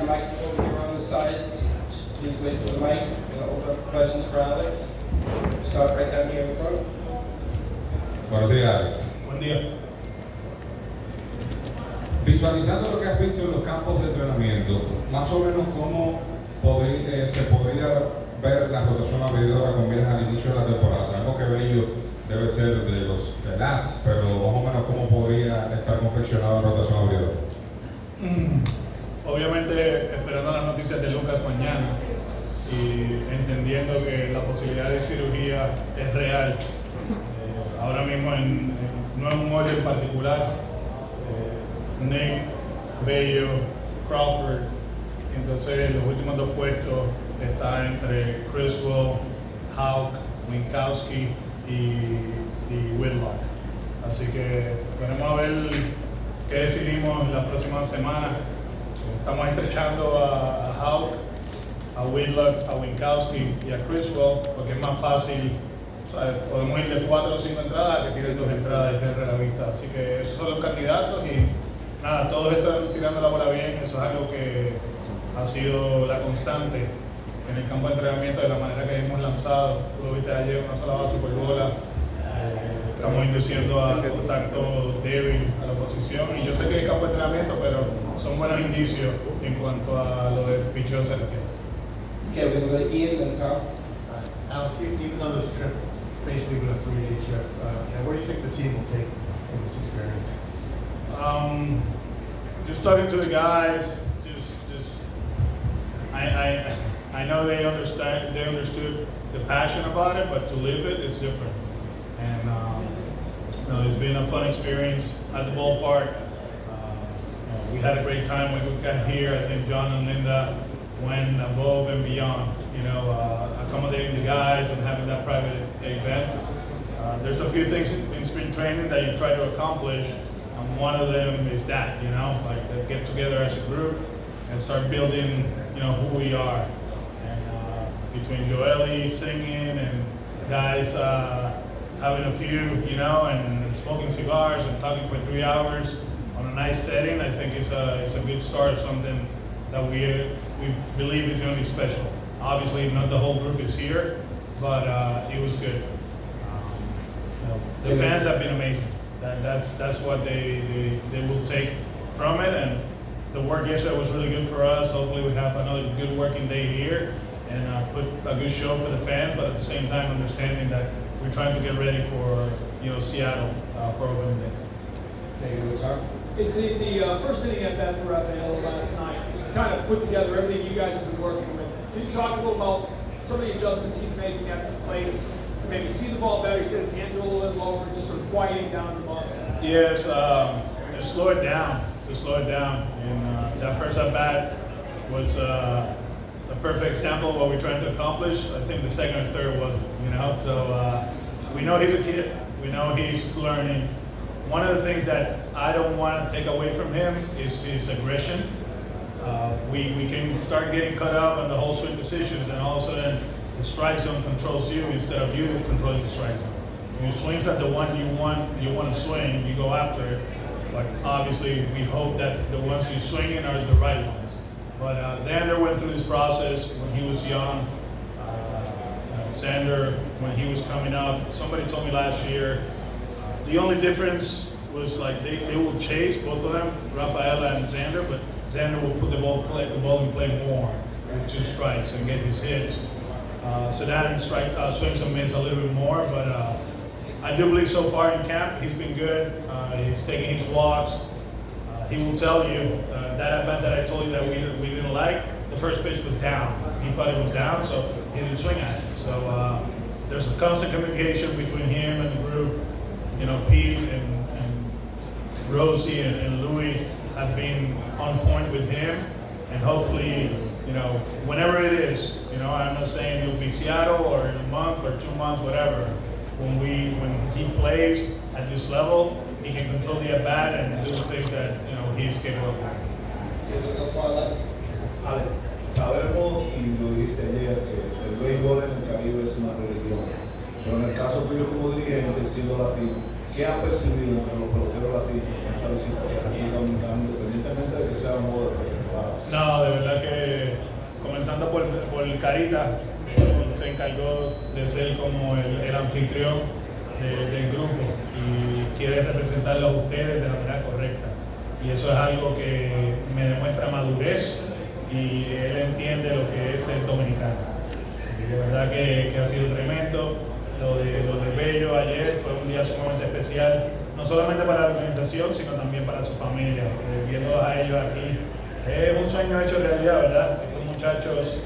a microphone here on the side. Please wait for the mic. We'll open up questions for Álex. Start right down here in front. Buenos días, Álex. Buen día. Visualizando lo que has visto en los campos de entrenamiento, más o menos cómo se podría ver la rotación abridora con miras al inicio de la temporada. Sabemos que Medio debe ser de los de las, pero más o menos cómo podría estar confeccionada la rotación abridora. Obviamente esperando las noticias de Lucas mañana y entendiendo que la posibilidad de cirugía es real. Ahora mismo no en un orden particular, Nick, Medio, Crawford, entonces los últimos dos puestos están entre Criswell, Houck, Winkowski y Whitlock. Así que veremos a ver qué decidimos la próxima semana. Estamos estrechando a Houck, a Whitlock, a Winkowski y a Criswell porque es más fácil. Podemos ir de 4 o 5 entradas que tienen 2 entradas y cerrar la vista. Así que esos son los candidatos y nada, todos están tirando la bola bien. Eso es algo que ha sido la constante en el campo de entrenamiento de la manera que hemos lanzado. Tú lo viste ayer, una sola base por bola. Estamos induciendo a contacto débil a la oposición y yo sé que es campo de entrenamiento, pero son buenos indicios en cuanto a lo de picheo se refiere. Okay, we're going to go to Ian and Tom. Álex, even though this trip basically been a 3-day trip, where do you think the team will take from this experience? Just talking to the guys, I know they understood the passion about it, but to live it is different. And it's been a fun experience at the ballpark. We had a great time when we got here. I think John and Linda went above and beyond, accommodating the guys and having that private event. There's a few things in spring training that you try to accomplish, and one of them is that, like get together as a group and start building, who we are. And between Joely singing and guys having a few, and smoking cigars and talking for 3 hours on a nice setting, I think it's a good start, something that we believe is going to be special. Obviously, not the whole group is here, but it was good. The fans have been amazing. That's what they will take from it, and the work yesterday was really good for us. Hopefully, we have another good working day here and put a good show for the fans, but at the same time, understanding that we're trying to get ready for Seattle for opening day. Okay, you want to talk? It's the first inning at bat for Rafael last night. Just to kind of put together everything you guys have been working with. Can you talk a little about some of the adjustments he's making at the plate to maybe see the ball better? He said his hands are a little bit lower, just sort of quieting down the ball. Yes, they slow it down. And that first at bat was a perfect example of what we're trying to accomplish. I think the second and third wasn't, So we know he's a kid. We know he's learning. One of the things that I don't want to take away from him is his aggression. We can start getting caught up on the whole swing decisions, and all of a sudden the strike zone controls you instead of you controlling the strike zone. When you swings at the one you want to swing, you go after it. But obviously, we hope that the ones you're swinging are the right ones. But Xander went through this process when he was young. Xander, when he was coming up, somebody told me last year, the only difference was like they will chase, both of them, Rafaela and Xander, but Xander will put the ball in play more with 2 strikes and get his hits. Sedan swings and miss a little bit more, but I do believe so far in camp he's been good. He's taking his walks. He will tell you that at bat that I told you that we didn't like, the first pitch was down. He thought it was down, so he didn't swing at it. So there's a constant communication between him and the group. Pete and Rosie and Louis have been on point with him, and hopefully, whenever it is, I'm not saying it'll be Seattle or in a month or 2 months, whatever. When he plays at this level, he can control the at bat and do the things that he's capable of. Álex, sabemos, y lo dijiste ayer, que el béisbol en el Caribe es una religión, pero en el caso tuyo como dirigente, siendo latino, ¿qué has percibido entre los peloteros latinos con esta visita a la República Dominicana, independientemente de que sea modo de temporada? No, de verdad Carita. Él se encargó de ser como el anfitrión del grupo y quiere representarlo a ustedes de la manera correcta. Y eso es algo que me demuestra madurez y él entiende lo que es el dominicano. Y de verdad que ha sido tremendo. Lo de Medio ayer fue un día sumamente especial, no solamente para la organización, sino también para su familia. Viéndolos a ellos aquí, es un sueño hecho realidad, ¿verdad? Estos muchachos,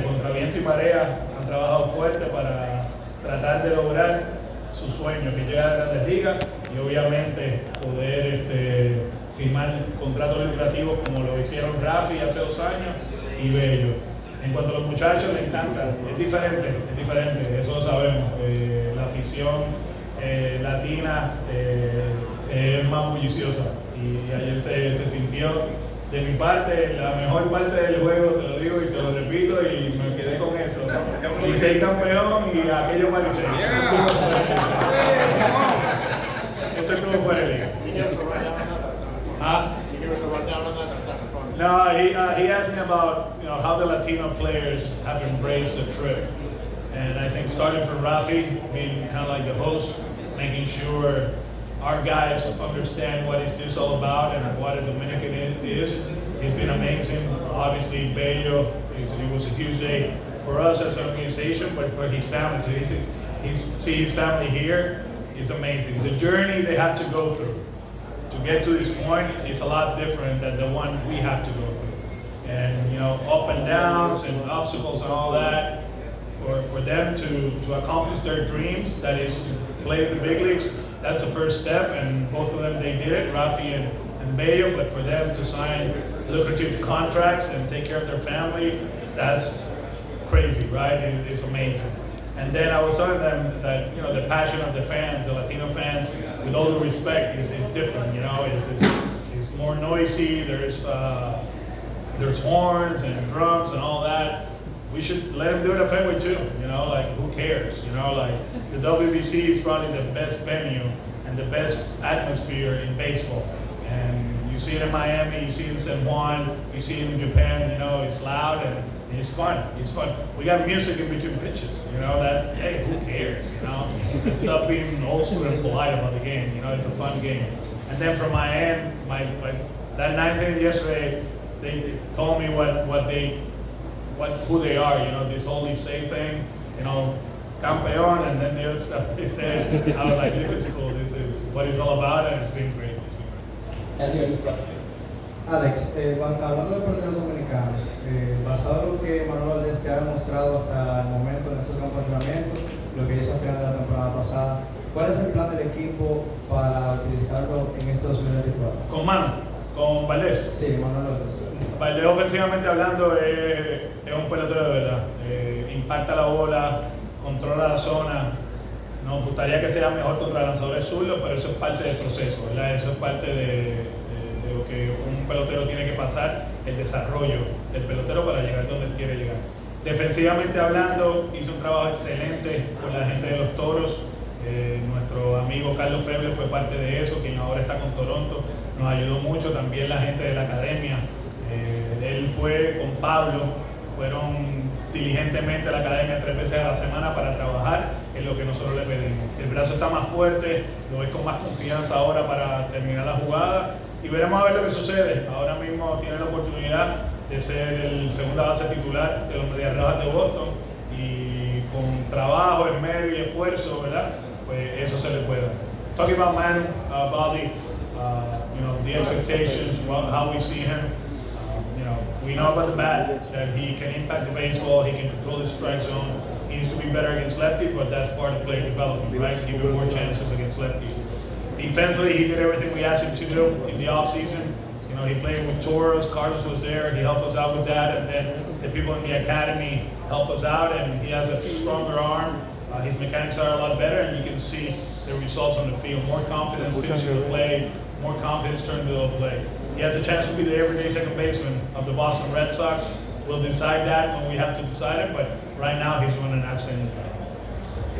contra viento y marea, han trabajado fuerte para tratar de lograr su sueño, que llegue a Grandes Ligas y obviamente poder firmar contratos lucrativos como lo hicieron Rafi hace 2 años y Bello. En cuanto a los muchachos, les encanta, es diferente, eso lo sabemos. La afición latina es más bulliciosa y ayer se sintió, de mi parte, la mejor parte del juego, te lo digo y te lo repito y me quedé con eso. Licey campeón y aquello para Licey. Eso estuvo fuera de liga. No, he asked me about how the Latino players have embraced the trip, and I think starting from Rafi being kind of like the host, making sure our guys understand what is this all about and what a Dominican is. It's been amazing. Obviously, Medio, it was a huge day for us as an organization, but for his family, to see his family here is amazing. The journey they have to go through to get to this point is a lot different than the one we have to go through. And up and downs and obstacles and all that, for them to accomplish their dreams, that is to play in the big leagues, that's the first step, and both of them, they did it, Rafi and Medio, but for them to sign lucrative contracts and take care of their family, that's crazy, right? It's amazing. And then I was telling them that the passion of the fans, the Latino fans, with all the respect, is different. It's more noisy. There's horns and drums and all that. We should let them do it at Fenway too. Like who cares? Like the WBC is probably the best venue and the best atmosphere in baseball. And you see it in Miami, you see it in San Juan, you see it in Japan. It's loud and it's fun. It's fun. We got music in between pitches. That hey, who cares? And stop being old school and polite about the game. It's a fun game. And then from my end, that 9th inning yesterday, they told me who they are. This whole Licey thing. Campeón, and then the other stuff they said. I was like, this is cool. This is what it's all about, and it's been great. Álex, hablando de porteros dominicanos, basado en lo que Manuel Valdés te ha demostrado hasta el momento en estos campos de entrenamiento, lo que hizo al final de la temporada pasada, ¿cuál es el plan del equipo para utilizarlo en este 2024? ¿Con Valdés? Sí, Manuel Valdés. Valdés, ofensivamente hablando, es un pelotero de verdad. Impacta la bola, controla la zona. Nos gustaría que sea mejor contra lanzadores zurdos, pero eso es parte del proceso, ¿verdad? Eso es parte de lo que un pelotero tiene que pasar, el desarrollo del pelotero para llegar donde quiere llegar. Defensivamente hablando, hizo un trabajo excelente con la gente de los Toros. Nuestro amigo Carlos Feble fue parte de eso, quien ahora está con Toronto. Nos ayudó mucho también la gente de la academia. Él fue con Pablo, fueron diligentemente a la academia 3 veces a la semana para trabajar en lo que nosotros le pedimos. El brazo está más fuerte, lo ves con más confianza ahora para terminar la jugada y veremos a ver lo que sucede. Ahora mismo tiene la oportunidad de ser el segunda base titular de los Medias Rojas de Boston y con trabajo, esmero y esfuerzo, ¿verdad? Pues eso se le puede dar. Talking about Manu, Padi, the expectations, how we see him. We know about the bat, that he can impact the baseball, he can control the strike zone. He needs to be better against lefties, but that's part of player development, right? Give him more chances against lefties. Defensively, he did everything we asked him to do in the offseason. He played with Toros, Carlos was there, he helped us out with that, and then the people in the academy helped us out, and he has a stronger arm. His mechanics are a lot better, and you can see the results on the field. More confidence finishing the play, more confidence turning the play. He has a chance to be the everyday second baseman of the Boston Red Sox. We'll decide that when we have to decide it, but right now he's doing an outstanding job.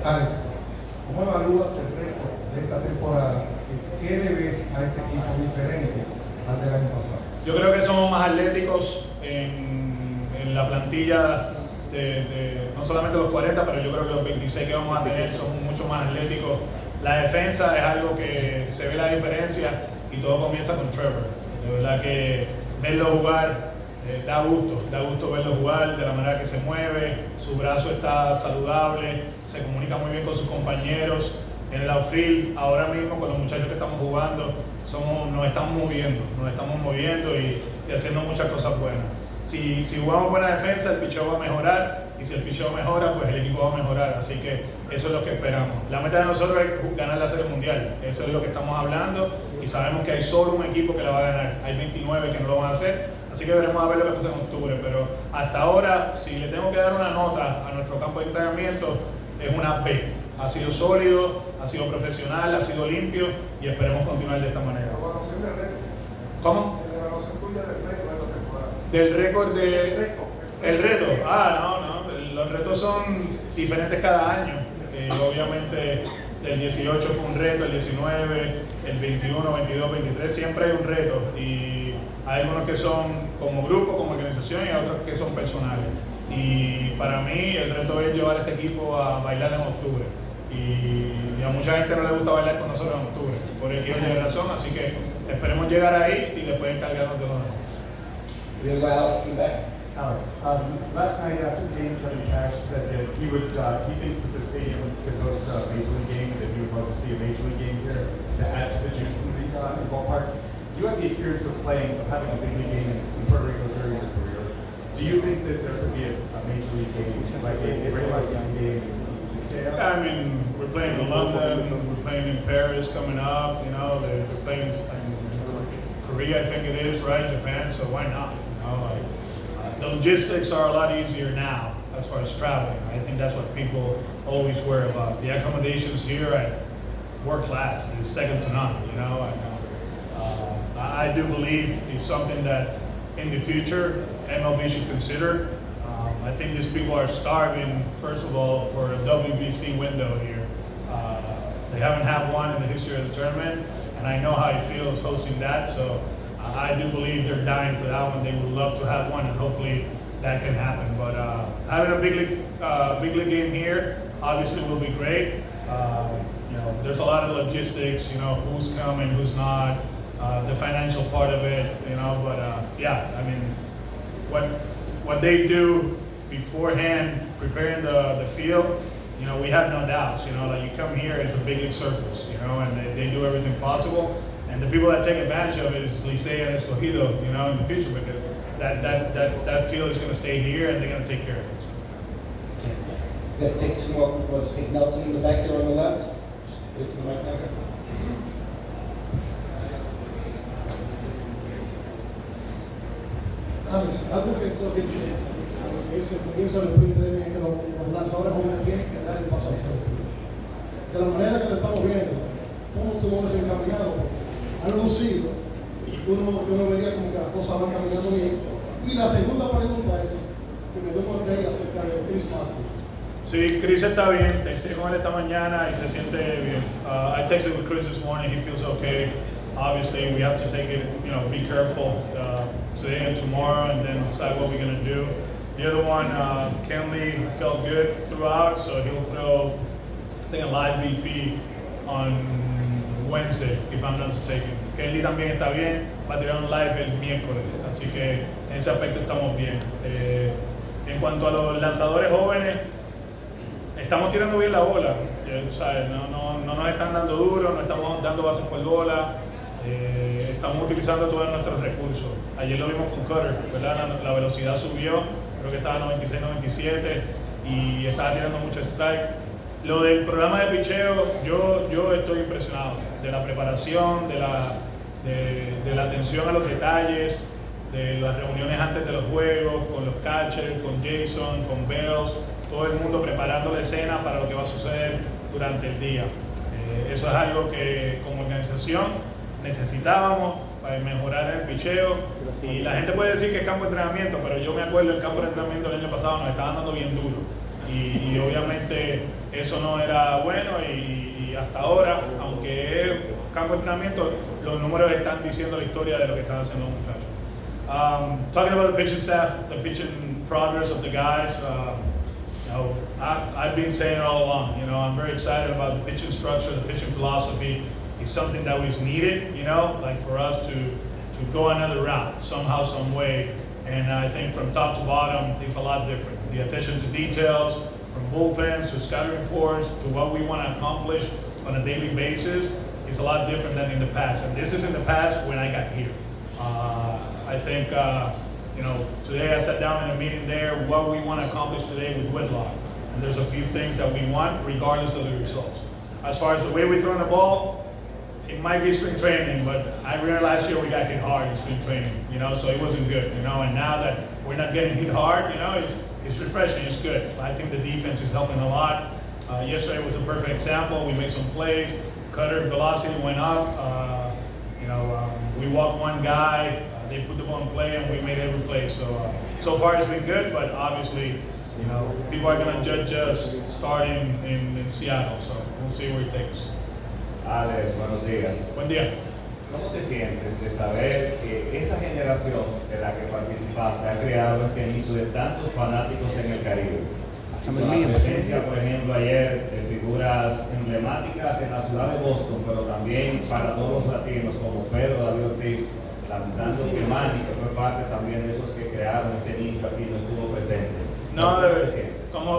Álex, ¿cómo evalúas el resto de esta temporada? ¿Qué le ves a este equipo diferente al del año pasado? Yo creo que somos más atléticos en la plantilla no solamente los 40, pero yo creo que los 26 que vamos a tener son mucho más atléticos. La defensa es algo que se ve la diferencia y todo comienza con Trevor. De verdad que verlo jugar da gusto verlo jugar, de la manera que se mueve, su brazo está saludable, se comunica muy bien con sus compañeros. En el outfield, ahora mismo con los muchachos que estamos jugando, nos estamos moviendo y haciendo muchas cosas buenas. Si jugamos buena defensa, el picheo va a mejorar, y si el picheo mejora, pues el equipo va a mejorar, así que eso es lo que esperamos. La meta de nosotros es ganar la Serie Mundial, eso es lo que estamos hablando, y sabemos que hay solo un equipo que la va a ganar, hay 29 que no lo van a hacer, así que veremos a ver lo que pasa en octubre, pero hasta ahora, si le tengo que dar una nota a nuestro campo de entrenamiento, es una B. Ha sido sólido, ha sido profesional, ha sido limpio, y esperemos continuar de esta manera. ¿Cómo? Del récord el reto. Los retos son diferentes cada año. Obviamente el 18 fue un reto, el 19, el 21, 22, 23, siempre hay un reto. Y hay algunos que son como grupo, como organización, y otros que son personales. Y para mí el reto es llevar a este equipo a bailar en octubre. Y a mucha gente no le gusta bailar con nosotros en octubre, por el equipo de razón, así que esperemos llegar ahí y después encargarnos de lo demás. We'll go Álex in the back. Alex, last night after the game, Kevin Cash said that he thinks that the stadium could host a Major League game, that he would love to see a Major League game here to add to the juice in the ballpark. Do you have the experience of having a big league game in Puerto Rico during your career? Do you think that there could be a Major League game, like a regular season game in Quisqueya? I mean, we're playing in London, we're playing in Paris coming up, they're playing in Korea, I think it is, right? Japan, so why not? The logistics are a lot easier now as far as traveling. I think that's what people always worry about. The accommodations here at world class is second to none, I do believe it's something that in the future MLB should consider. I think these people are starving, first of all, for a WBC window here. They haven't had one in the history of the tournament, and I know how it feels hosting that, so I do believe they're dying for that one. They would love to have one, and hopefully that can happen. But having a big league game here obviously will be great. There's a lot of logistics, who's coming, who's not, the financial part of it, But I mean, what they do beforehand, preparing the field, we have no doubts. Like you come here, it's a big league surface, and they do everything possible. And the people that take advantage of it is Licey and Escogido, in the future, because that field is going to stay here and they're going to take care of it. Okay. We're going to take two more. Let's take Nelson in the back there on the left. Wait for the mic now. Alex, algo que tú has dicho, es el comienzo del sprint training, que los lanzadores jóvenes tienen que dar el paso al frente. De la manera que te estamos viendo, ¿cómo tú lo ves encaminado? Han lucido y uno vería como que las cosas van caminando bien. Y la segunda pregunta es que me dio un update acerca de Chris Martin. Sí, Chris está bien, texté con él esta mañana y se siente bien. I texted with Chris this morning, he feels okay. Obviously, we have to take it, be careful today and tomorrow, and then decide what we're going to do. The other one, Kenley felt good throughout, so he'll throw, I think, a live BP on Wednesday, if I'm not mistaken. Kenley también está bien, va a tirar un live el miércoles, así que en ese aspecto estamos bien. En cuanto a los lanzadores jóvenes, estamos tirando bien la bola, ¿sabes? No nos están dando duro, no estamos dando bases por bola, estamos utilizando todos nuestros recursos. Ayer lo vimos con Cutter, ¿verdad? La velocidad subió, creo que estaba 96, 97 y estaba tirando mucho strike. Lo del programa de picheo, yo estoy impresionado de la preparación, de la atención a los detalles, de las reuniones antes de los juegos, con los catchers, con Jason, con Bells, todo el mundo preparando la escena para lo que va a suceder durante el día. Eso es algo que como organización necesitábamos para mejorar el picheo. Y la gente puede decir que es campo de entrenamiento, pero yo me acuerdo el campo de entrenamiento del año pasado nos estaban dando bien duro. Y obviamente eso no era bueno y hasta ahora, aunque es campo de entrenamiento, los números están diciendo la historia de lo que están haciendo los muchachos. Talking about the pitching staff, the pitching progress of the guys, you know, I've been saying it all along. You know, I'm very excited about the pitching structure, the pitching philosophy. It's something that was needed, you know, like for us to go another route somehow, some way. And I think from top to bottom, it's a lot different. The attention to details, from bullpens to scouting reports to what we want to accomplish on a daily basis, it's a lot different than in the past. And this is in the past when I got here. I think, you know, today I sat down in a meeting there, what we want to accomplish today with Whitlock. And there's a few things that we want regardless of the results. As far as the way we throw the ball, it might be spring training, but I remember last year we got hit hard in spring training, you know, so it wasn't good, you know, and now that we're not getting hit hard, you know, it's refreshing, it's good. I think the defense is helping a lot. Yesterday was a perfect example. We made some plays, cutter velocity went up, you know, we walked one guy, they put the ball in play and we made every play. So far it's been good, but obviously, you know, people are going to judge us starting in Seattle, so we'll see where it takes. Álex, buenos días. Buen día. ¿Cómo te sientes de saber que esa generación de la que participaste ha creado este nicho de tantos fanáticos en el Caribe? Con la presencia, por ejemplo, ayer de figuras emblemáticas en la ciudad de Boston, pero también para todos los latinos como Pedro, David Ortiz, lamentando que Manny, que fue parte también de esos que crearon ese nicho aquí, no estuvo presente. No,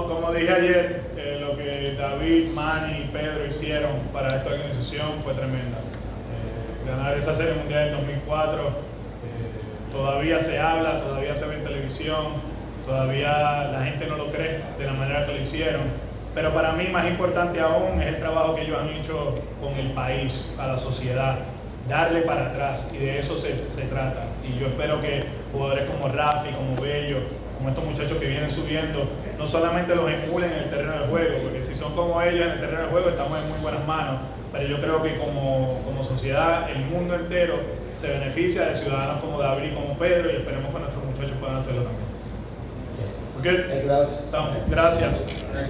como dije ayer, lo que David, Manny y Pedro hicieron para esta organización fue tremenda. Ganar esa serie mundial en 2004, todavía se habla, todavía se ve en televisión, todavía la gente no lo cree de la manera que lo hicieron. Pero para mí más importante aún es el trabajo que ellos han hecho con el país, a la sociedad, darle para atrás, y de eso se trata. Y yo espero que jugadores como Rafi, como Medio, como estos muchachos que vienen subiendo, no solamente los emulen en el terreno del juego, porque si son como ellos en el terreno del juego estamos en muy buenas manos, pero yo creo que como sociedad, el mundo entero se beneficia de ciudadanos como David y como Pedro, y esperemos que nuestros muchachos puedan hacerlo también. ¿Ok? Gracias.